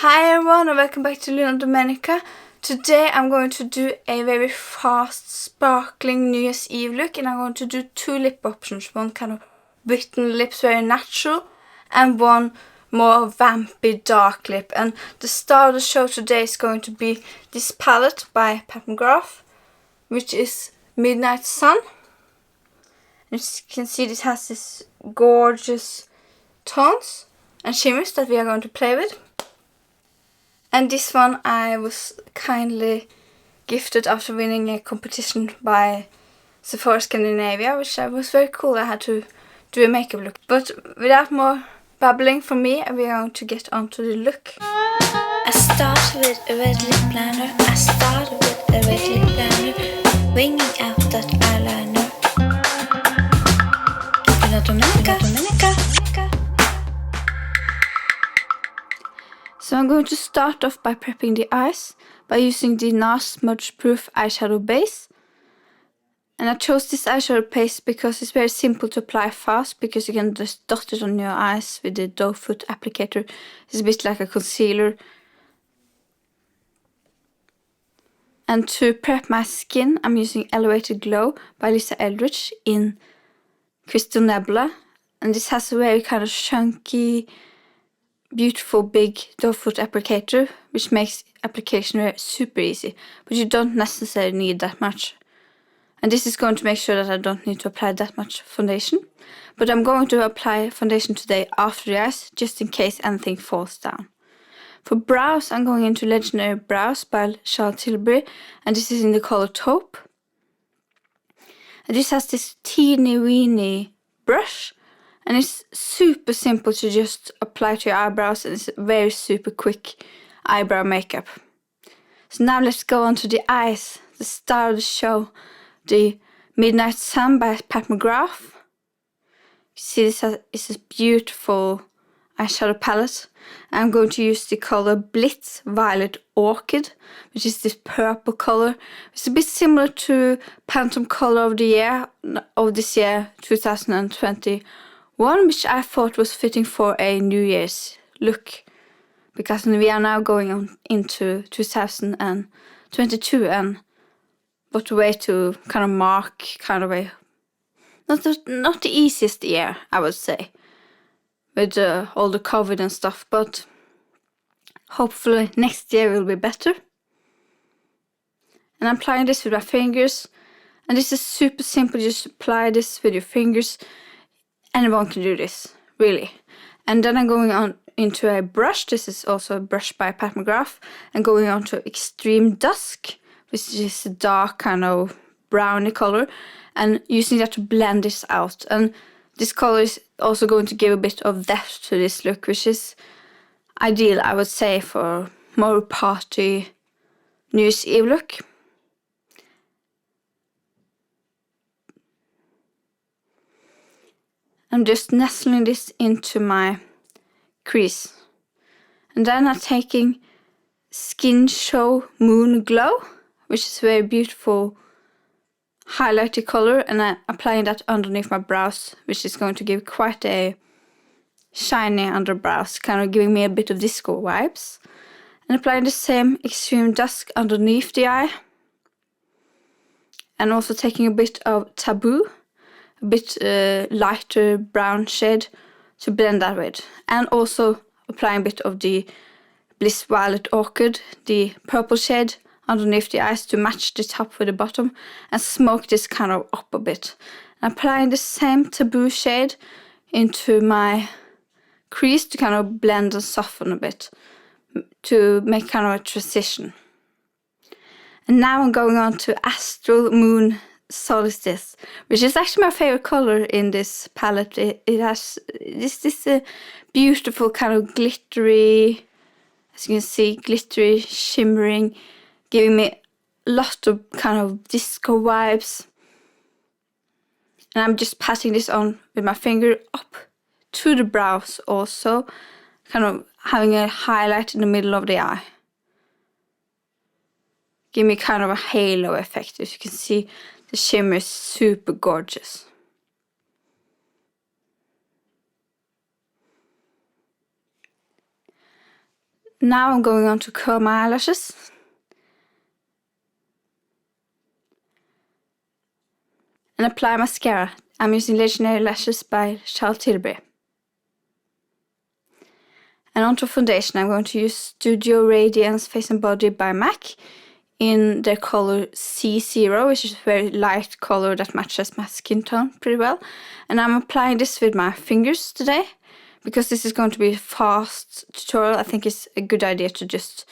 Hi everyone and welcome back to Luna Domenika. Today I'm going to do a very fast sparkling New Year's Eve look, and I'm going to do two lip options. One kind of Bitten lips, very natural, and one more vampy dark lip. And the star of the show today is going to be this palette by McGrath, which is Midnight Sun. And as you can see, this has this gorgeous tones and shimmers that we are going to play with. And this one I was kindly gifted after winning a competition by Sephora Scandinavia, which was very cool. I had to do a makeup look. But without more babbling from me, we are going to get on to the look. I start with a red lip liner. Winging out that eyeliner. Luna Domenika. So I'm going to start off by prepping the eyes by using the NARS smudge proof eyeshadow base. And I chose this eyeshadow base because it's very simple to apply fast, because you can just dot it on your eyes with the doe foot applicator. It's a bit like a concealer. And to prep my skin, I'm using Elevated Glow by Lisa Eldridge in Crystal Nebula. And this has a very kind of chunky, beautiful big doe foot applicator, which makes application very super easy, but you don't necessarily need that much. And this is going to make sure that I don't need to apply that much foundation, but I'm going to apply foundation today after the eyes, just in case anything falls down. For brows, I'm going into Legendary Brows by Tilbury, and this is in the color Taupe. And this has this teeny weeny brush, and it's super simple to just apply to your eyebrows, and it's very super quick eyebrow makeup. So now let's go on to the eyes, the star of the show, the Midnight Sun by McGrath. You see this is a beautiful eyeshadow palette. I'm going to use the color Blitz Violet Orchid, which is this purple color. It's a bit similar to Pantone color of this year, 2021, which I thought was fitting for a New Year's look, because we are now going on into 2022, and what a way to kind of mark kind of a not the easiest year, I would say, with all the COVID and stuff, but hopefully next year will be better. And I'm applying this with my fingers, and this is super simple. Just apply this with your fingers. Anyone can do this, really. And then I'm going on into a brush. This is also a brush by McGrath, and going on to Extreme Dusk, which is a dark kind of browny color, and using that to blend this out. And this color is also going to give a bit of depth to this look, which is ideal, I would say, for more party New Year's Eve look. I'm just nestling this into my crease. And then I'm taking Skin Show Moon Glow, which is a very beautiful highlighty color, and I'm applying that underneath my brows, which is going to give quite a shiny underbrows, kind of giving me a bit of disco vibes. And applying the same Extreme Dusk underneath the eye. And also taking a bit of Taboo, a bit lighter brown shade to blend that with. And also applying a bit of the Blitz Violet Orchid, the purple shade, underneath the eyes to match the top with the bottom, and smoke this kind of up a bit. And applying the same Taboo shade into my crease to kind of blend and soften a bit, to make kind of a transition. And now I'm going on to Astral Moon Solstice, which is actually my favorite color in this palette. It has this beautiful kind of glittery, as you can see, glittery, shimmering, giving me a lot of kind of disco vibes. And I'm just patting this on with my finger up to the brows, also kind of having a highlight in the middle of the eye. Give me kind of a halo effect. As you can see, the shimmer is super gorgeous. Now I'm going on to curl my eyelashes. And apply mascara. I'm using Legendary Lashes by Tilbury. And onto foundation, I'm going to use Studio Radiance Face and Body by M.A.C in their color C0, which is a very light color that matches my skin tone pretty well. And I'm applying this with my fingers today. Because this is going to be a fast tutorial, I think it's a good idea to just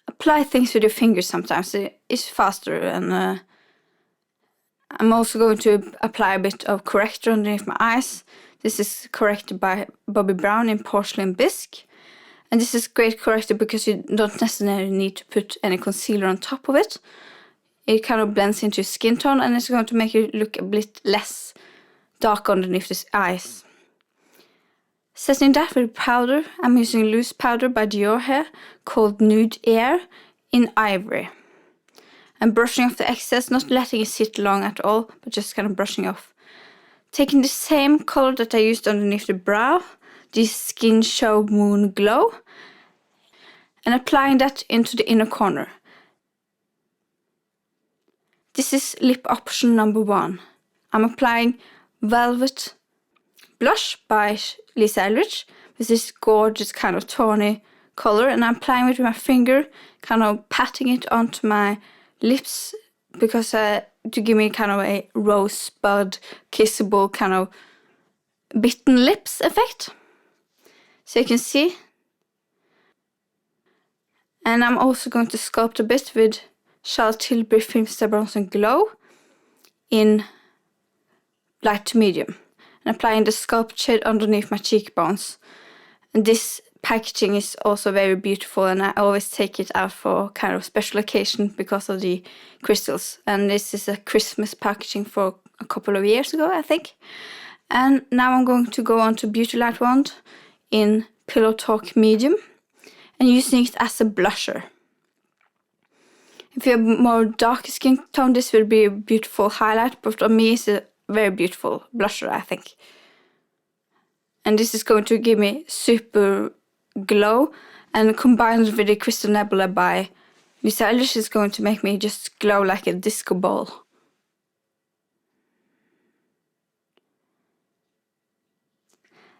apply things with your fingers sometimes. It's faster, and I'm also going to apply a bit of corrector underneath my eyes. This is Corrector by Bobbi Brown in Porcelain Bisque. And this is great corrector because you don't necessarily need to put any concealer on top of it. It kind of blends into your skin tone, and it's going to make you look a bit less dark underneath the eyes. Setting that with powder, I'm using loose powder by Dior here called Nude in Ivory. I'm brushing off the excess, not letting it sit long at all, but just kind of brushing off. Taking the same color that I used underneath the brow, this Skin Show Moon Glow, and applying that into the inner corner. This is lip option number 1. I'm applying Velvet Blush by Lisa Eldridge with this gorgeous kind of tawny color, and I'm applying it with my finger, kind of patting it onto my lips because to give me kind of a rosebud, kissable kind of bitten lips effect. So you can see. And I'm also going to sculpt a bit with Tilbury Filmstar Bronze and Glow in light to medium. And applying the sculpt shade underneath my cheekbones. And this packaging is also very beautiful, and I always take it out for kind of special occasion because of the crystals. And this is a Christmas packaging for a couple of years ago, I think. And now I'm going to go on to Beauty Light Wand in Pillow Talk Medium and using it as a blusher. If you have more dark skin tone, this will be a beautiful highlight, but on me it's a very beautiful blusher, I think. And this is going to give me super glow, and combined with the Crystal Nebula by Lisa Eldridge is going to make me just glow like a disco ball.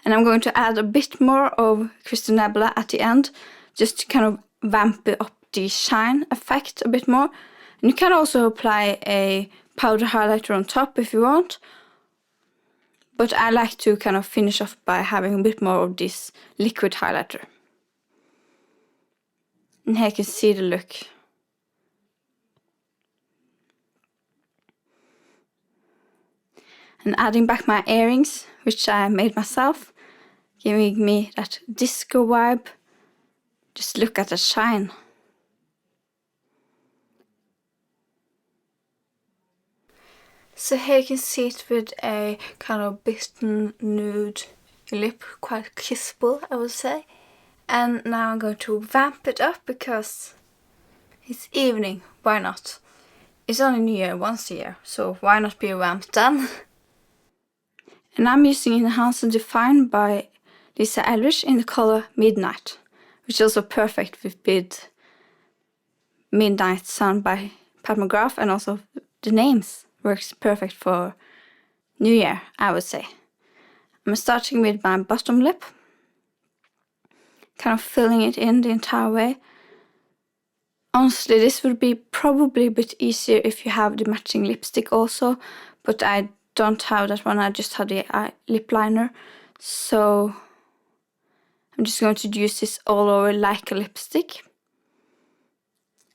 And I'm going to add a bit more of Crystal Nebula at the end, just to kind of vamp up the shine effect a bit more. And you can also apply a powder highlighter on top if you want. But I like to kind of finish off by having a bit more of this liquid highlighter. And here you can see the look. And adding back my earrings, which I made myself, giving me that disco vibe. Just look at the shine. So here you can see it with a kind of bitten nude lip, quite kissable, I would say. And now I'm going to vamp it up because it's evening, why not? It's only New Year once a year, so why not be a vamp then? And I'm using Enhance and Define by Lisa Eldridge in the color Midnight, which is also perfect with Midnight Sun by McGrath, and also the names works perfect for New Year, I would say. I'm starting with my bottom lip, kind of filling it in the entire way. Honestly, this would be probably a bit easier if you have the matching lipstick also, but I don't have that one, I just have the lip liner. So I'm just going to use this all over like a lipstick.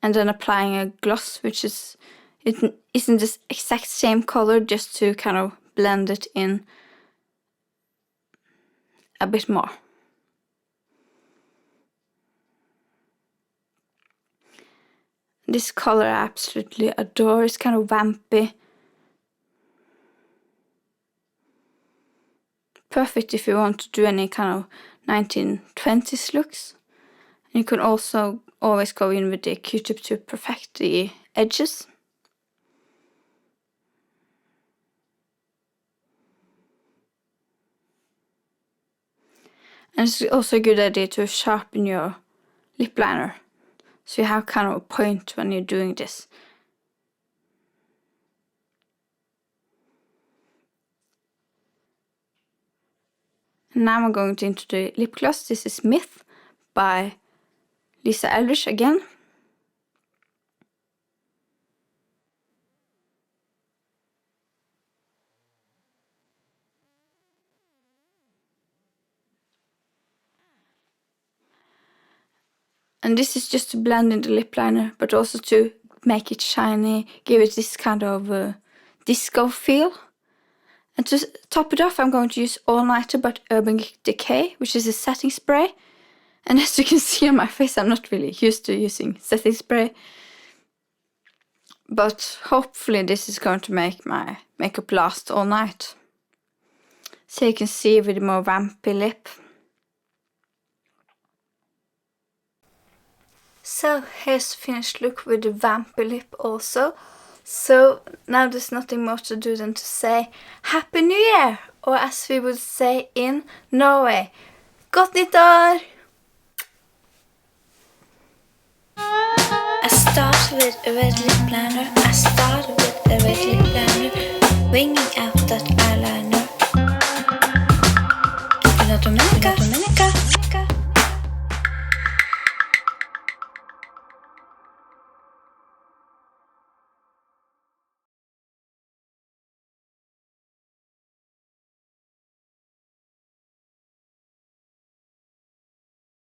And then applying a gloss, which isn't the exact same color, just to kind of blend it in a bit more. This color I absolutely adore. It's kind of vampy. Perfect if you want to do any kind of 1920s looks. And you can also always go in with the Q-tip to perfect the edges. And it's also a good idea to sharpen your lip liner. So you have kind of a point when you're doing this. And now I'm going into the lip gloss. This is Myth by Lisa Eldridge again. And this is just to blend in the lip liner, but also to make it shiny, give it this kind of disco feel. And to top it off, I'm going to use All Nighter by Urban Decay, which is a setting spray. And as you can see on my face, I'm not really used to using setting spray. But hopefully this is going to make my makeup last all night. So you can see with a more vampy lip. So here's the finished look with the vampy lip also. So now there's nothing more to do than to say Happy New Year! Or as we would say in Norway, godt nytt år! I start with a red lip liner. I start with a red lip liner. Winging